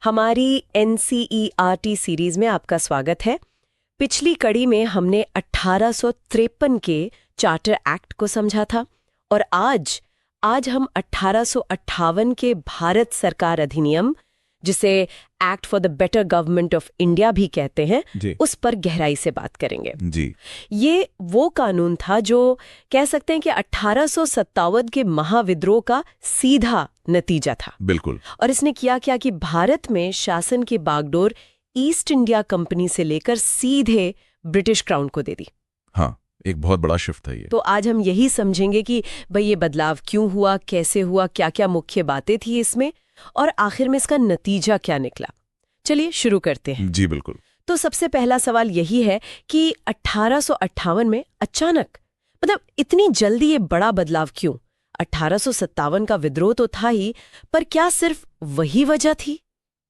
हमारी NCERT series में आपका स्वागत है। पिछली कड़ी में हमने 1853 के चार्टर एक्ट को समझा था और आज हम 1858 के भारत सरकार अधिनियम, जिसे act for the better government of India भी कहते हैं, उस पर गहराई से बात करेंगे। जी। ये वो कानून था जो कह सकते हैं कि 1857 के महाविद्रोह का सीधा नतीजा था। बिल्कुल। और इसने किया क्या कि भारत में शासन की बागडोर ईस्ट इंडिया कंपनी से लेकर सीधे ब्रिटिश क्राउन को दे दी। हाँ, एक बहुत बड़ा शिफ्ट है ये। तो आज हम यही समझेंगे कि भाई ये बदलाव क्यों हुआ, कैसे हुआ, क्या क्या मुख्य बातें थी इसमें और आखिर में इसका नतीजा क्या निकला। चलिए शुरू करते हैं। जी बिल्कुल। तो सबसे पहला सवाल यही है कि 1858 में अचानक, मतलब इतनी जल्दी ये बड़ा बदलाव क्यों? 1857 का विद्रोह तो था ही, पर क्या सिर्फ वही वजह थी?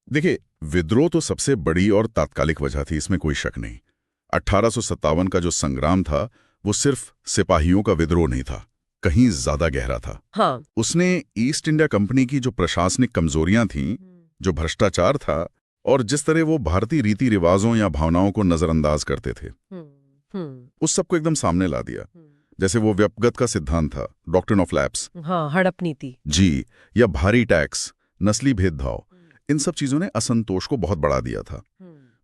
देखिए, विद्रोह तो सबसे बड़ी और तात्कालिक वजह थी, इसमें कोई शक नहीं। 1857 का जो संग्राम था वो सिर्फ सिपाहियों का विद्रोह नहीं था, कहीं ज्यादा गहरा था। हाँ। उसने ईस्ट इंडिया कंपनी की जो प्रशासनिक कमजोरियां थीं, जो भ्रष्टाचार था और जिस तरह वो भारतीय रीति रिवाजों या भावनाओं को नजरअंदाज करते थे, उस सबको एकदम सामने ला दिया। जैसे वो व्यक्तिगत का सिद्धांत था, डॉक्ट्रिन ऑफ लैप्स, हाँ, हड़प नीति जी, या भारी टैक्स, नस्ली भेदभाव, इन सब चीजों ने असंतोष को बहुत बढ़ा दिया था।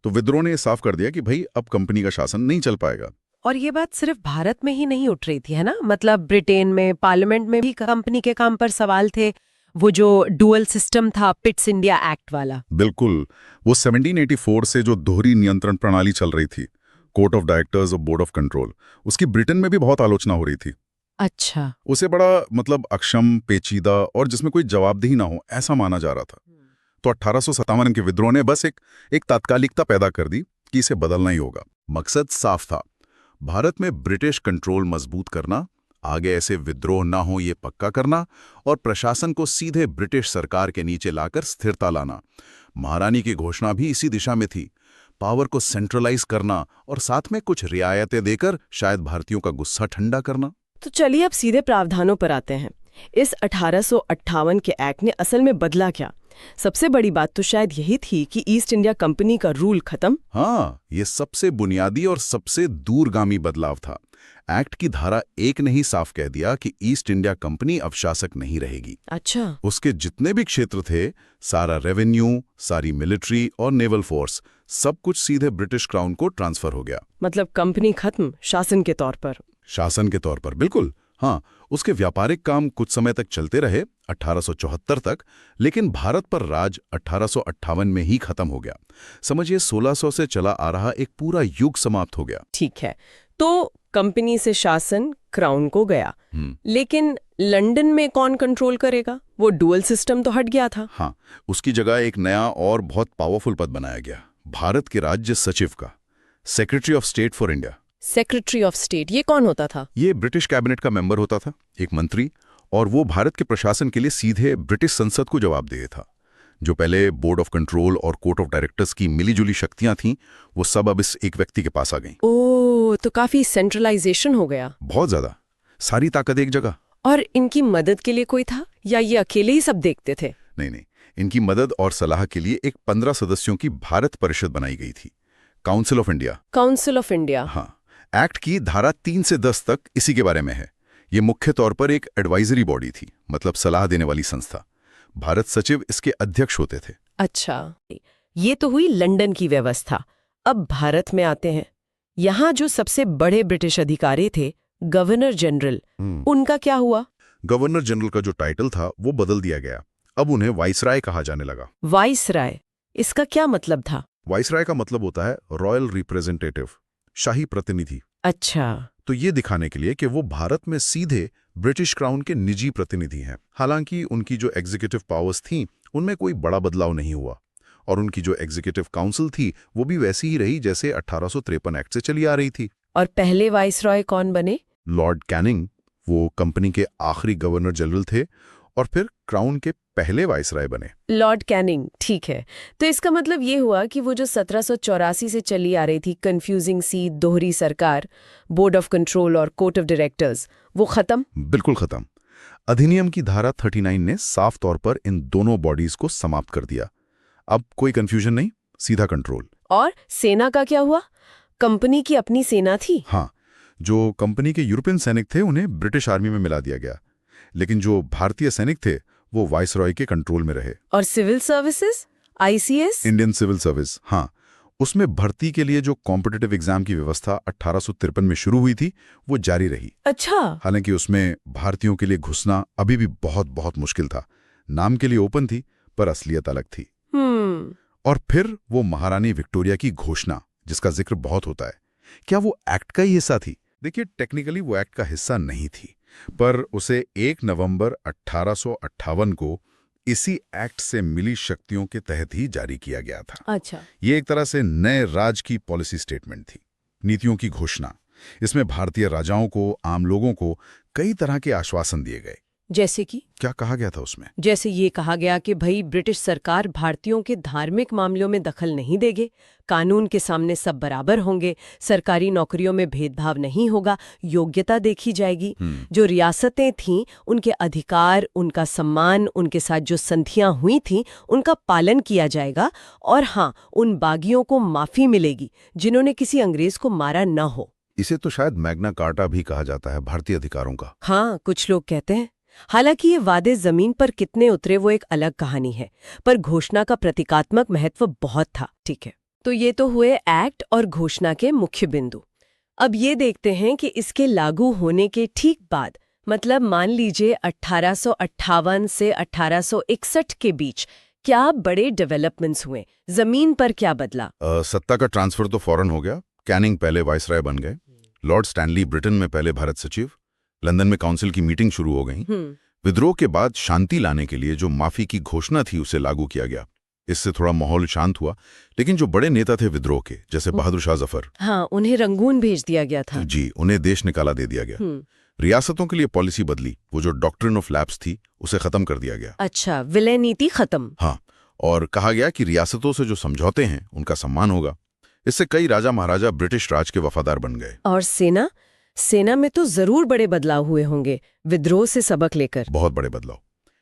तो विद्रोह ने साफ कर दिया कि भाई अब कंपनी का शासन नहीं चल पाएगा। और ये बात सिर्फ भारत में ही नहीं उठ रही थी, है ना? मतलब ब्रिटेन में, पार्लियामेंट में भी कंपनी के काम पर सवाल थे। वो जो डुअल सिस्टम था, पिट्स इंडिया एक्ट वाला। बिल्कुल। वो 1784 से जो दोहरी नियंत्रण प्रणाली चल रही थी, कोर्ट ऑफ डायरेक्टर्स और बोर्ड ऑफ कंट्रोल, उसकी ब्रिटेन में भी बहुत आलोचना हो रही थी। अच्छा। उसे बड़ा अक्षम, पेचीदा और जिसमें कोई जवाबदेही ना हो, ऐसा माना जा रहा था। तो 1857 के विद्रोह ने बस एक तात्कालिकता पैदा कर दी कि इसे बदलना ही होगा। मकसद साफ था, भारत में ब्रिटिश कंट्रोल मजबूत करना, आगे ऐसे विद्रोह ना हो ये पक्का करना और प्रशासन को सीधे ब्रिटिश सरकार के नीचे लाकर स्थिरता लाना। महारानी की घोषणा भी इसी दिशा में थी, पावर को सेंट्रलाइज करना और साथ में कुछ रियायतें देकर शायद भारतीयों का गुस्सा ठंडा करना। तो चलिए अब सीधे प्रावधानों पर आते हैं। इस 1858 के एक्ट ने असल में बदला क्या? सबसे बड़ी बात तो शायद यही थी कि ईस्ट इंडिया कंपनी का रूल खत्म। हाँ, ये सबसे बुनियादी और सबसे दूरगामी बदलाव था। एक्ट की धारा 1 ने ही साफ कह दिया कि ईस्ट इंडिया कंपनी अब शासक नहीं रहेगी। अच्छा। उसके जितने भी क्षेत्र थे, सारा रेवेन्यू, सारी मिलिट्री और नेवल फोर्स, सब कुछ सीधे ब्रिटिश क्राउन को ट्रांसफर हो गया। मतलब कंपनी खत्म, शासन के तौर पर। शासन के तौर पर, बिल्कुल। हाँ, उसके व्यापारिक काम कुछ समय तक चलते रहे, 1874 तक, लेकिन भारत पर राज 1858 में ही खत्म हो गया। समझिए 1600 से चला आ रहा एक पूरा युग समाप्त हो गया। ठीक है, तो कंपनी से शासन क्राउन को गया, लेकिन लंदन में कौन कंट्रोल करेगा? वो डुअल सिस्टम तो हट गया था। हाँ, उसकी जगह एक नया और बहुत पावरफुल पद बनाया गया, भारत के राज्य सचिव का, secretary of state for India. Secretary of state, ये कौन होता था? ये ब्रिटिश कैबिनेट का मेंबर होता था, एक मंत्री, और वो भारत के प्रशासन के लिए सीधे ब्रिटिश संसद को जवाबदेह था। जो पहले बोर्ड ऑफ कंट्रोल और कोर्ट ऑफ डायरेक्टर्स की मिलीजुली शक्तियां थीं, वो सब अब इस एक व्यक्ति के पास आ गईं। ओह, तो काफी सेंट्रलाइजेशन हो गया। बहुत ज्यादा, सारी ताकत एक जगह। और इनकी मदद के लिए कोई था या ये अकेले ही सब देखते थे? नहीं, इनकी मदद और सलाह के लिए एक 15 सदस्यों की भारत परिषद बनाई गई थी, council of India. Council of India. हाँ, एक्ट की धारा 3 से 10 तक इसी के बारे में है। ये मुख्य तौर पर एक एडवाइजरी बॉडी थी, मतलब सलाह देने वाली संस्था। भारत सचिव इसके अध्यक्ष होते थे। अच्छा, ये तो हुई लंदन की व्यवस्था। अब भारत में आते हैं। यहाँ जो सबसे बड़े ब्रिटिश अधिकारी थे, गवर्नर जनरल, उनका क्या हुआ? गवर्नर जनरल का जो टाइटल था वो बदल दिया गया। अब उन्हें वाइसराय कहा जाने लगा। वाइसराय, इसका क्या मतलब था? वाइसराय का मतलब होता है रॉयल रिप्रेजेंटेटिव, शाही प्रतिनिधि। अच्छा। तो ये दिखाने के लिए कि वो भारत में सीधे ब्रिटिश क्राउन के निजी प्रतिनिधि हैं। हालांकि उनकी जो एग्जीक्यूटिव पावर्स थीं, उनमें कोई बड़ा बदलाव नहीं हुआ और उनकी जो एग्जीक्यूटिव काउंसिल थी वो भी वैसी ही रही जैसे 1853 एक्ट से चली आ रही थी। और पहले वाइसरॉय कौन बने? लॉर्ड कैनिंग, वो कंपनी के आखिरी गवर्नर जनरल थे और फिर क्राउन के पहले वाइसराय बने। लॉर्ड कैनिंग, ठीक है। तो इसका मतलब ये हुआ कि वो जो 1784 से चली आ रही थी कंफ्यूजिंग सी दोहरी सरकार, बोर्ड ऑफ कंट्रोल और कोर्ट ऑफ डायरेक्टर्स, वो खत्म? बिल्कुल खत्म। अधिनियम की धारा 39 ने साफ तौर पर इन दोनों बॉडीज को समाप्त कर दिया। अब कोई कंफ्यूजन नहीं, सीधा कंट्रोल। और सेना का क्या हुआ? कंपनी की अपनी सेना थी। हाँ, जो कंपनी के यूरोपियन सैनिक थे उन्हें ब्रिटिश आर्मी में मिला दिया गया, लेकिन जो भारतीय सैनिक थे वो वाइसरॉय के कंट्रोल में रहे। और civil services, ICS? Indian civil service, हाँ, उसमें भर्ती के लिए जो कॉम्पिटिटिव एग्जाम की व्यवस्था 1853 में शुरू हुई थी वो जारी रही। अच्छा। हालांकि उसमें भारतीयों के लिए घुसना अभी भी बहुत बहुत मुश्किल था। नाम के लिए ओपन थी पर असलियत अलग थी। और फिर वो महारानी विक्टोरिया की घोषणा, जिसका जिक्र बहुत होता है, क्या वो एक्ट का ही हिस्सा थी? देखिए, टेक्निकली वो एक्ट का हिस्सा नहीं थी, पर उसे 1 नवंबर 1858 को इसी एक्ट से मिली शक्तियों के तहत ही जारी किया गया था। अच्छा। ये एक तरह से नए राज की पॉलिसी स्टेटमेंट थी, नीतियों की घोषणा। इसमें भारतीय राजाओं को, आम लोगों को कई तरह के आश्वासन दिए गए। जैसे कि? क्या कहा गया था उसमें? जैसे ये कहा गया कि भाई ब्रिटिश सरकार भारतीयों के धार्मिक मामलों में दखल नहीं देगी, कानून के सामने सब बराबर होंगे, सरकारी नौकरियों में भेदभाव नहीं होगा, योग्यता देखी जाएगी। जो रियासतें थीं उनके अधिकार, उनका सम्मान, उनके साथ जो संधियां हुई थीं उनका पालन किया जाएगा। और हाँ, उन बागियों को माफी मिलेगी जिन्होंने किसी अंग्रेज को मारा न हो। इसे तो शायद मैग्ना कार्टा भी कहा जाता है, भारतीय अधिकारों का। हाँ, कुछ लोग कहते हैं। हालांकि ये वादे जमीन पर कितने उतरे वो एक अलग कहानी है, पर घोषणा का प्रतीकात्मक महत्व बहुत था। ठीक है, तो ये तो हुए एक्ट और घोषणा के मुख्य बिंदु। अब ये देखते हैं कि इसके लागू होने के ठीक बाद, मतलब मान लीजिए 1858 से 1861 के बीच क्या बड़े डेवलपमेंट्स हुए, जमीन पर क्या बदला? सत्ता का ट्रांसफर तो फौरन हो गया। कैनिंग पहले वाइसराय बन गए, लॉर्ड स्टैनली ब्रिटेन में पहले भारत सचिव, लंदन में काउंसिल की मीटिंग शुरू हो गई। विद्रोह के बाद शांति लाने के लिए जो माफी की घोषणा थी उसे लागू किया गया। इससे थोड़ा माहौल शांत हुआ, लेकिन जो बड़े नेता थे विद्रोह के, जैसे बहादुर शाह जफर, हाँ, उन्हें रंगून भेज दिया गया था। जी, उन्हें देश निकाला दे दिया गया। रियासतों के लिए पॉलिसी बदली, वो जो डॉक्ट्रिन ऑफ लैप्स थी उसे खत्म कर दिया गया। अच्छा, विलय नीति खत्म। हाँ, और कहा गया कि रियासतों से जो समझौते हैं उनका सम्मान होगा। इससे कई राजा महाराजा ब्रिटिश राज के वफादार बन गए। और सेना में तो जरूर बड़े बदलाव हुए होंगे, विद्रोह से सबक लेकर। बहुत बड़े बदलाव।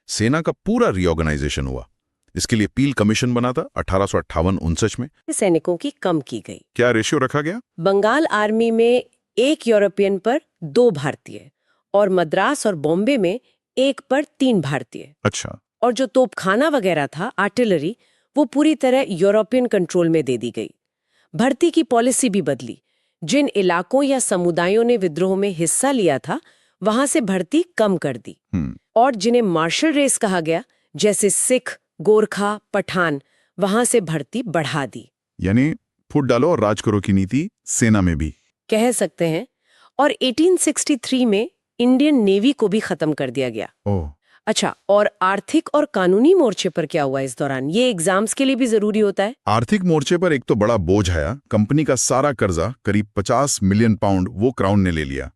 सेना का पूरा रीऑर्गेनाइजेशन हुआ। इसके लिए पील कमीशन बना था 1858-59 में। सैनिकों की कम की गई। क्या रेशियो रखा गया? बंगाल आर्मी में 1 यूरोपियन पर 2 भारतीय, और मद्रास और बॉम्बे में 1 पर 3 भारतीय। अच्छा। और जो तोपखाना वगैरह था, आर्टिलरी, वो पूरी तरह यूरोपियन कंट्रोल में दे दी गई। भर्ती की पॉलिसी भी बदली। जिन इलाकों या समुदायों ने विद्रोह में हिस्सा लिया था वहां से भर्ती कम कर दी। और जिन्हें मार्शल रेस कहा गया, जैसे सिख, गोरखा, पठान, वहां से भर्ती बढ़ा दी। यानी फुट डालो और राज करो की नीति सेना में भी कह सकते हैं। और 1863 में इंडियन नेवी को भी खत्म कर दिया गया। ओह। अच्छा, और आर्थिक और कानूनी मोर्चे पर क्या हुआ इस दौरान? ये एग्जाम्स के लिए भी जरूरी होता है। आर्थिक मोर्चे पर एक तो बड़ा बोझ आया। कंपनी का सारा कर्जा, करीब 50 मिलियन पाउंड, वो क्राउन ने ले लिया।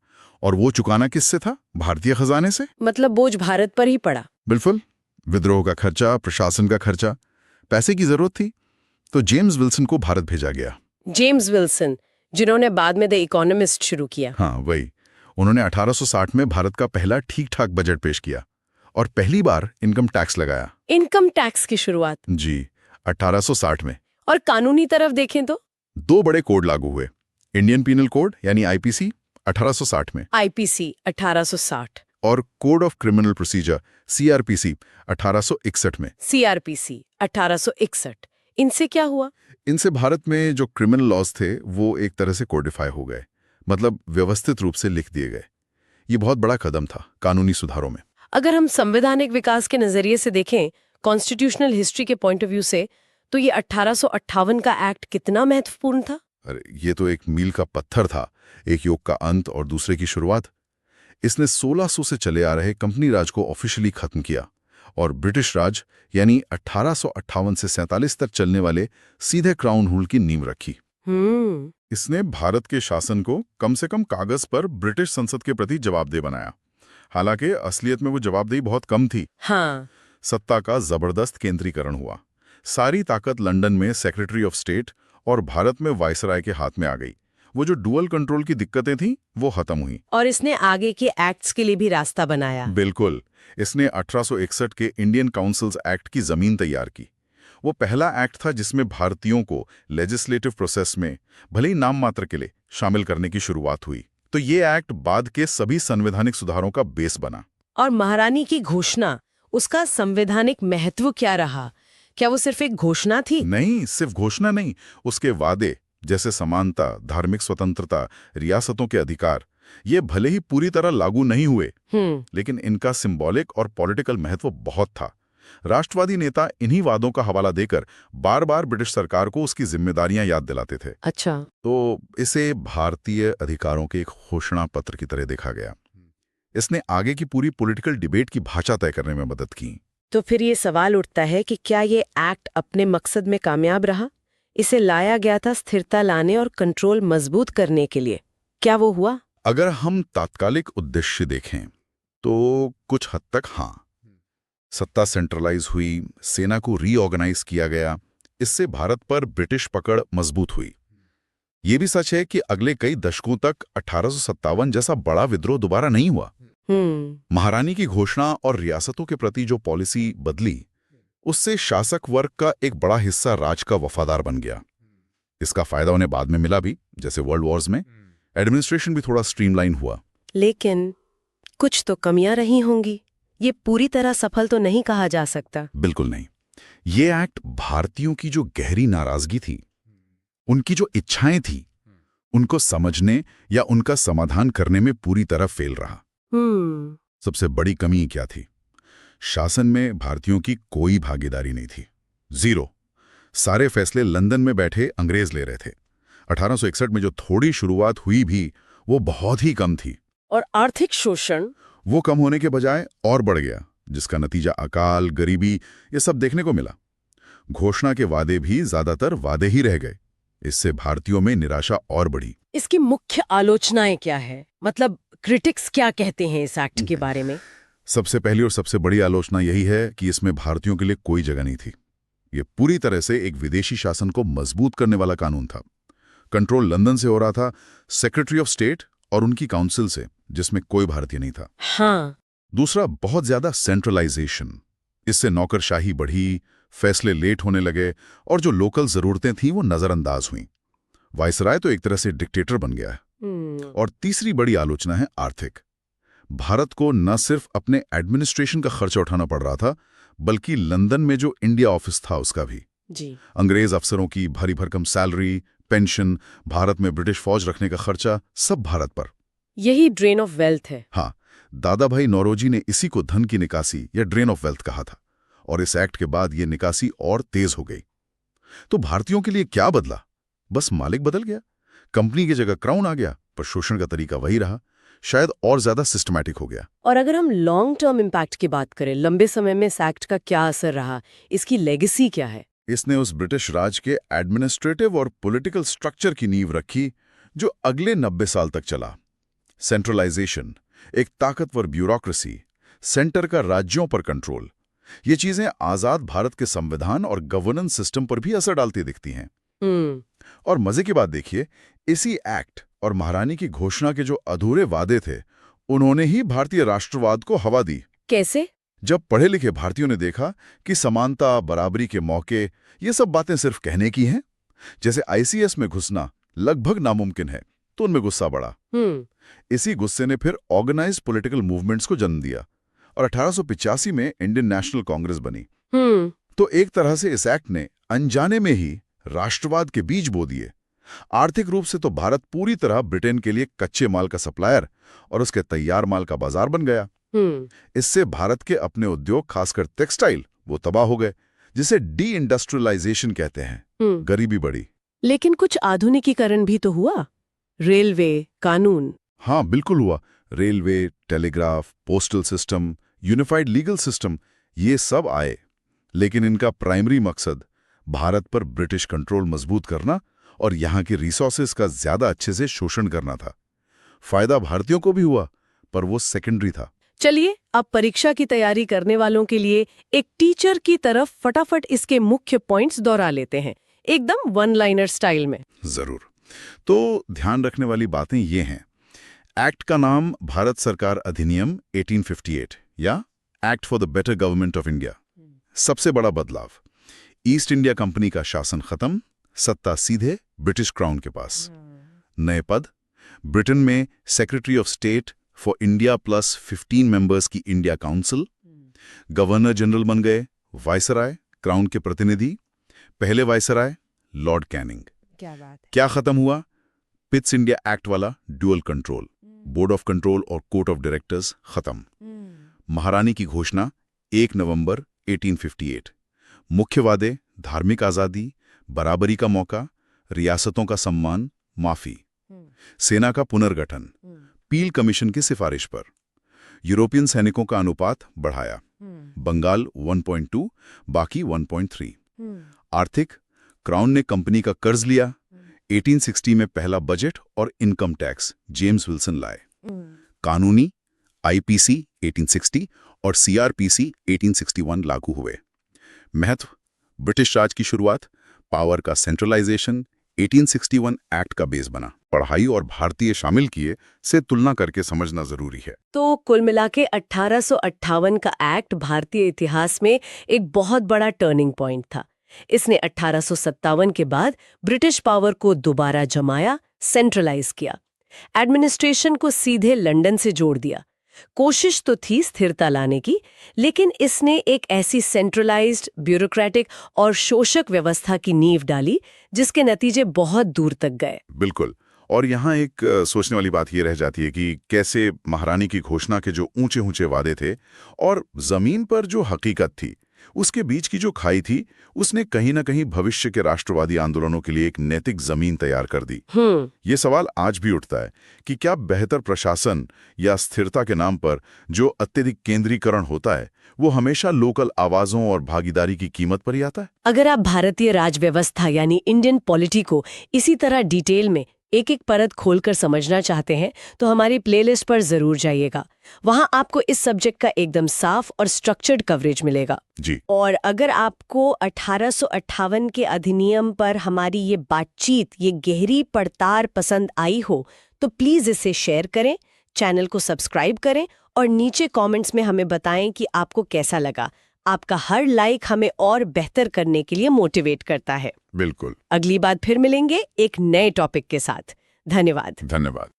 और वो चुकाना किससे था? भारतीय खजाने से। मतलब बोझ भारत पर ही पड़ा। बिल्कुल। विद्रोह का खर्चा, प्रशासन का खर्चा, पैसे की जरूरत थी, तो जेम्स विल्सन को भारत भेजा गया। जेम्स विल्सन, जिन्होंने बाद में द इकोनॉमिस्ट शुरू किया। हाँ, वही। उन्होंने 1860 में भारत का पहला ठीक ठाक बजट पेश किया और पहली बार इनकम टैक्स लगाया। इनकम टैक्स की शुरुआत जी, 1860 में। और कानूनी तरफ देखें तो 2 बड़े कोड लागू हुए। इंडियन पीनल कोड यानी आईपीसी 1860 में, आईपीसी 1860, और code of criminal procedure CrPC 1861 में। सीआरपीसी 1861। इनसे क्या हुआ? इनसे भारत में जो क्रिमिनल लॉज थे वो एक तरह से कोडिफाई हो गए, मतलब व्यवस्थित रूप से लिख दिए गए। ये बहुत बड़ा कदम था कानूनी सुधारों में। अगर हम संवैधानिक विकास के नजरिए से देखें, कॉन्स्टिट्यूशनल हिस्ट्री के पॉइंट ऑफ व्यू से, तो ये 1858 का एक्ट कितना महत्वपूर्ण था? अरे, ये तो एक मील का पत्थर था, एक युग का अंत और दूसरे की शुरुआत। इसने 1600 से चले आ रहे कंपनी राज को ऑफिशियली खत्म किया और ब्रिटिश राज यानी 1858 से 47 तक चलने वाले सीधे क्राउन रूल की नींव रखी। इसने भारत के शासन को कम से कम कागज पर ब्रिटिश संसद के प्रति जवाबदेह बनाया। हालांकि असलियत में वो जवाबदेही बहुत कम थी। हाँ। सत्ता का जबरदस्त केंद्रीकरण हुआ। सारी ताकत लंदन में सेक्रेटरी ऑफ स्टेट और भारत में वायसराय के हाथ में आ गई। वो जो डुअल कंट्रोल की दिक्कतें थीं वो खत्म हुई। और इसने आगे के एक्ट्स के लिए भी रास्ता बनाया। बिल्कुल। इसने 1861 के इंडियन काउंसिल्स एक्ट की जमीन तैयार की। वो पहला एक्ट था जिसमें भारतीयों को लेजिस्लेटिव प्रोसेस में भले ही नाम मात्र के लिए शामिल करने की शुरुआत हुई। तो ये एक्ट बाद के सभी संवैधानिक सुधारों का बेस बना। और महारानी की घोषणा, उसका संवैधानिक महत्व क्या रहा? क्या वो सिर्फ एक घोषणा थी? नहीं, सिर्फ घोषणा नहीं, उसके वादे जैसे समानता, धार्मिक स्वतंत्रता, रियासतों के अधिकार, ये भले ही पूरी तरह लागू नहीं हुए, लेकिन इनका सिंबॉलिक और पॉलिटिकल महत्व बहुत था। राष्ट्रवादी नेता इन्हीं वादों का हवाला देकर बार बार ब्रिटिश सरकार को उसकी जिम्मेदारियां याद दिलाते थे। अच्छा। तो इसे भारतीय अधिकारों के एक घोषणा पत्र की तरह देखा गया। इसने आगे की पूरी पॉलिटिकल डिबेट की भाषा तय करने में मदद की। तो फिर ये सवाल उठता है कि क्या ये एक्ट अपने मकसद में कामयाब रहा? इसे लाया गया था स्थिरता लाने और कंट्रोल मजबूत करने के लिए। क्या वो हुआ? अगर हम तात्कालिक उद्देश्य देखें तो कुछ हद तक हाँ। सत्ता सेंट्रलाइज हुई, सेना को रीऑर्गेनाइज किया गया, इससे भारत पर ब्रिटिश पकड़ मजबूत हुई। ये भी सच है कि अगले कई दशकों तक 1857 जैसा बड़ा विद्रोह दोबारा नहीं हुआ। महारानी की घोषणा और रियासतों के प्रति जो पॉलिसी बदली, उससे शासक वर्ग का एक बड़ा हिस्सा राज का वफादार बन गया। इसका फायदा उन्हें बाद में मिला भी, जैसे वर्ल्ड वॉर्स में एडमिनिस्ट्रेशन भी थोड़ा स्ट्रीमलाइन हुआ। लेकिन कुछ तो कमियां रही होंगी। ये पूरी तरह सफल तो नहीं कहा जा सकता। बिल्कुल नहीं। ये एक्ट भारतीयों की जो गहरी नाराजगी थी, उनकी जो इच्छाएं थी, उनको समझने या उनका समाधान करने में पूरी तरह फेल रहा। सबसे बड़ी कमी क्या थी? शासन में भारतीयों की कोई भागीदारी नहीं थी, जीरो। सारे फैसले लंदन में बैठे अंग्रेज ले रहे थे। 1861 में जो थोड़ी शुरुआत हुई भी, वो बहुत ही कम थी। और आर्थिक शोषण? वो कम होने के बजाय और बढ़ गया, जिसका नतीजा अकाल, गरीबी, ये सब देखने को मिला। घोषणा के वादे भी ज्यादातर वादे ही रह गए। इससे भारतीयों में निराशा और बढ़ी। इसकी मुख्य आलोचनाएं क्या है? मतलब क्रिटिक्स क्या कहते हैं इस एक्ट के बारे में? सबसे पहली और सबसे बड़ी आलोचना यही है कि इसमें भारतीयों के लिए कोई जगह नहीं थी। ये पूरी तरह से एक विदेशी शासन को मजबूत करने वाला कानून था। कंट्रोल लंदन से हो रहा था, सेक्रेटरी ऑफ स्टेट और उनकी काउंसिल से, जिसमें कोई भारतीय नहीं था। हाँ। दूसरा, बहुत ज्यादा सेंट्रलाइजेशन। इससे नौकरशाही बढ़ी, फैसले लेट होने लगे और जो लोकल जरूरतें थीं वो नजरअंदाज हुईं। वायसराय तो एक तरह से डिक्टेटर बन गया है। और तीसरी बड़ी आलोचना है आर्थिक। भारत को न सिर्फ अपने एडमिनिस्ट्रेशन का खर्चा उठाना पड़ रहा था, बल्कि लंदन में जो इंडिया ऑफिस था उसका भी। जी। अंग्रेज अफसरों की भारी भरकम सैलरी, पेंशन, भारत में ब्रिटिश फौज रखने का खर्चा, सब भारत पर। यही ड्रेन ऑफ वेल्थ है। हाँ, दादा भाई नौरोजी ने इसी को धन की निकासी या ड्रेन ऑफ वेल्थ कहा था। और इस एक्ट के बाद ये निकासी और तेज हो गई। तो भारतीयों के लिए क्या बदला? बस मालिक बदल गया, कंपनी की जगह क्राउन आ गया, पर शोषण का तरीका वही रहा, शायद और ज्यादा सिस्टमैटिक हो गया। और अगर हम लॉन्ग टर्म इम्पैक्ट की बात करें, लंबे समय में इस एक्ट का क्या असर रहा? इसकी लेगेसी क्या है? इसने उस ब्रिटिश राज के एडमिनिस्ट्रेटिव और पॉलिटिकल स्ट्रक्चर की नींव रखी जो अगले 90 साल तक चला। सेंट्रलाइजेशन, एक ताकतवर ब्यूरोक्रेसी, सेंटर का राज्यों पर कंट्रोल, ये चीजें आजाद भारत के संविधान और गवर्नेंस सिस्टम पर भी असर डालती दिखती हैं। और मजे की बात देखिए, इसी एक्ट और महारानी की घोषणा के जो अधूरे वादे थे, उन्होंने ही भारतीय राष्ट्रवाद को हवा दी। कैसे? जब पढ़े लिखे भारतीयों ने देखा कि समानता, बराबरी के मौके, ये सब बातें सिर्फ कहने की हैं, जैसे आईसीएस में घुसना लगभग नामुमकिन है, तो उनमें गुस्सा बढ़ा। इसी गुस्से ने फिर ऑर्गेनाइज्ड पॉलिटिकल मूवमेंट्स को जन्म दिया और 1885 में इंडियन नेशनल कांग्रेस बनी। तो एक तरह से इस एक्ट ने अनजाने में ही राष्ट्रवाद के बीज बो दिए। आर्थिक रूप से तो भारत पूरी तरह ब्रिटेन के लिए कच्चे माल का सप्लायर और उसके तैयार माल का बाजार बन गया। इससे भारत के अपने उद्योग, खासकर टेक्सटाइल, वो तबाह हो गए, जिसे डी इंडस्ट्रियलाइजेशन कहते हैं। गरीबी बढ़ी। लेकिन कुछ आधुनिकीकरण भी तो हुआ। रेलवे, कानून। हाँ, बिल्कुल हुआ। Railway, telegraph, postal system, unified legal system, ये सब आए। लेकिन इनका प्राइमरी मकसद भारत पर ब्रिटिश कंट्रोल मजबूत करना और यहाँ की रिसोर्सेज का ज्यादा अच्छे से शोषण करना था। फायदा भारतीयों को भी हुआ, पर वो सेकेंडरी था। चलिए, अब परीक्षा की तैयारी करने वालों के लिए एक टीचर की तरफ फटाफट इसके मुख्य पॉइंट्स दोहरा लेते हैं, एकदम वन लाइनर स्टाइल में। जरूर। तो ध्यान रखने वाली बातें ये हैं। एक्ट का नाम भारत सरकार अधिनियम 1858 या act for the better government of India. सबसे बड़ा बदलाव, ईस्ट इंडिया कंपनी का शासन खत्म, सत्ता सीधे ब्रिटिश क्राउन के पास। नए पद, ब्रिटेन में secretary of state for India plus 15 members की इंडिया काउंसिल। गवर्नर जनरल बन गए वायसराय, क्राउन के प्रतिनिधि। पहले वायसराय लॉर्ड कैनिंग। क्या बात है। क्या खत्म हुआ? पिट्स इंडिया एक्ट वाला dual control, board of control और कोर्ट ऑफ डायरेक्टर्स खत्म। महारानी की घोषणा 1 नवंबर 1858। मुख्य वादे धार्मिक आजादी, बराबरी का मौका, रियासतों का सम्मान, माफी। सेना का पुनर्गठन, पील कमीशन की सिफारिश पर। यूरोपियन सैनिकों का अनुपात बढ़ाया, बंगाल 1.2, बाकी 1.3। आर्थिक, क्राउन ने कंपनी का कर्ज लिया। 1860 में पहला बजट और इनकम टैक्स जेम्स विल्सन लाए। कानूनी, आईपीसी 1860 और सीआरपीसी 1861 लागू हुए। महत्व, ब्रिटिश राज की शुरुआत, पावर का सेंट्रलाइजेशन 1861 एक्ट का बेस बना। पढ़ाई और भारतीय शामिल किए से तुलना करके समझना जरूरी है। तो कुल मिला के 1858 का एक्ट भारतीय इतिहास में एक बहुत बड़ा टर्निंग पॉइंट था। इसने 1857 के बाद ब्रिटिश पावर को दोबारा जमाया, सेंट्रलाइज किया, एडमिनिस्ट्रेशन को सीधे लंदन से जोड़ दिया। कोशिश तो थी स्थिरता लाने की, लेकिन इसने एक ऐसी सेंट्रलाइज्ड, ब्यूरोक्रेटिक और शोषक व्यवस्था की नींव डाली जिसके नतीजे बहुत दूर तक गए। बिल्कुल। और यहाँ एक सोचने वाली बात ये रह जाती है कि कैसे महारानी की घोषणा के जो ऊंचे ऊंचे वादे थे और जमीन पर जो हकीकत थी, उसके बीच की जो खाई थी, उसने कहीं ना कहीं भविष्य के राष्ट्रवादी आंदोलनों के लिए एक नैतिक जमीन तैयार कर दी। ये सवाल आज भी उठता है कि क्या बेहतर प्रशासन या स्थिरता के नाम पर जो अत्यधिक केंद्रीकरण होता है, वो हमेशा लोकल आवाजों और भागीदारी की कीमत पर ही आता है? अगर आप भारतीय राज व्यवस्था यानी इंडियन पॉलिटी को इसी तरह डिटेल में एक एक परत खोलकर समझना चाहते हैं तो हमारी प्लेलिस्ट पर जरूर जाइएगा। वहां आपको इस सब्जेक्ट का एकदम साफ और स्ट्रक्चर्ड कवरेज मिलेगा जी। और अगर आपको 1858 के अधिनियम पर हमारी ये बातचीत, ये गहरी पड़ताल पसंद आई हो तो प्लीज इसे शेयर करें, चैनल को सब्सक्राइब करें और नीचे कमेंट्स में हमें बताएं कि आपको कैसा लगा। आपका हर लाइक हमें और बेहतर करने के लिए मोटिवेट करता है। बिल्कुल। अगली बार फिर मिलेंगे एक नए टॉपिक के साथ। धन्यवाद। धन्यवाद।